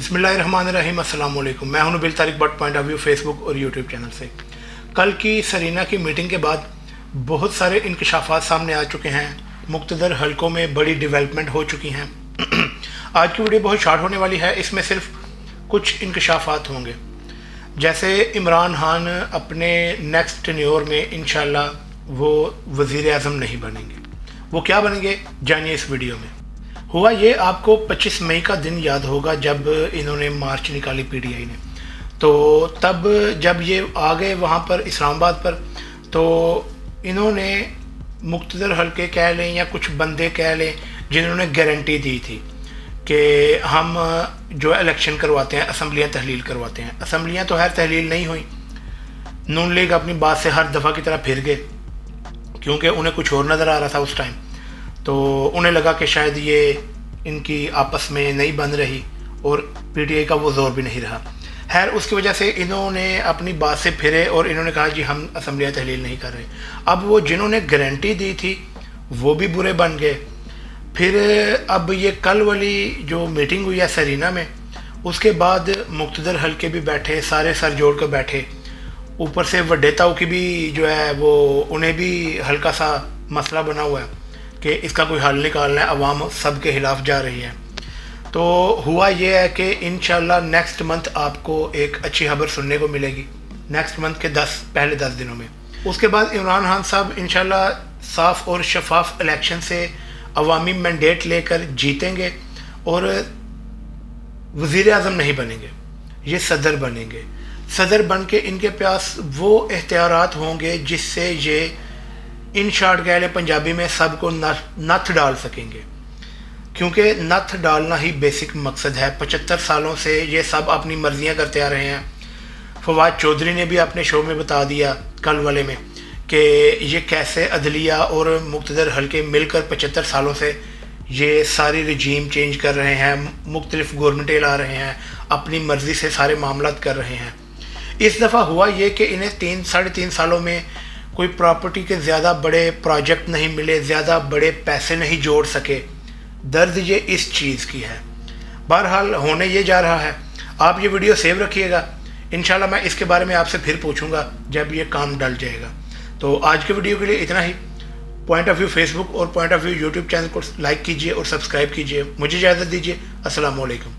बिस्मिल्लाहिर्रहमानिर्रहीम। अस्सलाम वालेकुम। मैं हूं Nabeel Tariq but point of view Facebook और यूट्यूब चैनल से। कल की सरीना की मीटिंग के बाद बहुत सारे इंकशाफात सामने आ चुके हैं। मुख्तदर हलकों में बड़ी डेवलपमेंट हो चुकी हैं। आज की वीडियो बहुत शॉर्ट होने वाली है। इसमें सिर्फ कुछ इंकशाफात होंगे। जैसे इमरान खान अपने नेक्स्ट टेन्योर में इंशाल्लाह वो वज़ीर आज़म नहीं बनेंगे। वो क्या बनेंगे जानिए इस वीडियो में। हुआ ये, आपको 25 मई का दिन याद होगा जब इन्होंने मार्च निकाली पीटीआई ने। तो तब जब ये आ गए वहाँ पर इस्लामाबाद पर, तो इन्होंने मुख्तदर हल्के कह लें या कुछ बंदे कह लें जिन्होंने गारंटी दी थी कि हम जो इलेक्शन करवाते हैं, असम्बलियाँ तहलील करवाते हैं। असम्बलियाँ तो खैर तहलील नहीं हुई। नून लीग अपनी बात से हर दफ़ा की तरह फिर गए, क्योंकि उन्हें कुछ और नज़र आ रहा था उस टाइम। तो उन्हें लगा कि शायद ये इनकी आपस में नहीं बन रही और पीटीआई का वो जोर भी नहीं रहा। खैर उसकी वजह से इन्होंने अपनी बात से फिरे और इन्होंने कहा जी हम असम्बलियाँ तहलील नहीं कर रहे। अब वो जिन्होंने गारंटी दी थी वो भी बुरे बन गए। फिर अब ये कल वाली जो मीटिंग हुई है सरीना में, उसके बाद मुख्तदर हल्के भी बैठे, सारे सर जोड़ कर बैठे। ऊपर से वडेताओं की भी जो है वो उन्हें भी हल्का सा मसला बना हुआ है कि इसका कोई हल निकालना है। अवाम सब के खिलाफ जा रही है। तो हुआ ये है कि इंशाल्लाह नेक्स्ट मंथ आपको एक अच्छी खबर सुनने को मिलेगी, नेक्स्ट मंथ के पहले 10 दिनों में। उसके बाद इमरान खान साहब इंशाल्लाह साफ़ और शफाफ इलेक्शन से अवामी मैंडेट लेकर जीतेंगे और वज़ीर आज़म नहीं बनेंगे, ये सदर बनेंगे। सदर बन के इनके पास वो इख्तियारात होंगे जिससे ये इन शॉर्ट कह लें पंजाबी में सबको नथ डाल सकेंगे, क्योंकि नथ डालना ही बेसिक मकसद है। 75 सालों से ये सब अपनी मर्जियां करते आ रहे हैं। फवाद चौधरी ने भी अपने शो में बता दिया कल वाले में कि ये कैसे अदलिया और मुख्तदर हल्के मिलकर 75 सालों से ये सारी रजीम चेंज कर रहे हैं, मुख्तलिफ गवर्नमेंटें ला रहे हैं, अपनी मर्ज़ी से सारे मामला कर रहे हैं। इस दफ़ा हुआ ये कि इन्हें 3-3.5 सालों में कोई प्रॉपर्टी के ज़्यादा बड़े प्रोजेक्ट नहीं मिले, ज़्यादा बड़े पैसे नहीं जोड़ सके। दर्द ये इस चीज़ की है। बहरहाल होने ये जा रहा है। आप ये वीडियो सेव रखिएगा, इंशाल्लाह मैं इसके बारे में आपसे फिर पूछूंगा जब ये काम डल जाएगा। तो आज के वीडियो के लिए इतना ही। पॉइंट ऑफ व्यू फेसबुक और point of view YouTube channel को लाइक कीजिए और सब्सक्राइब कीजिए। मुझे इजाज़त दीजिए। अस्सलाम वालेकुम।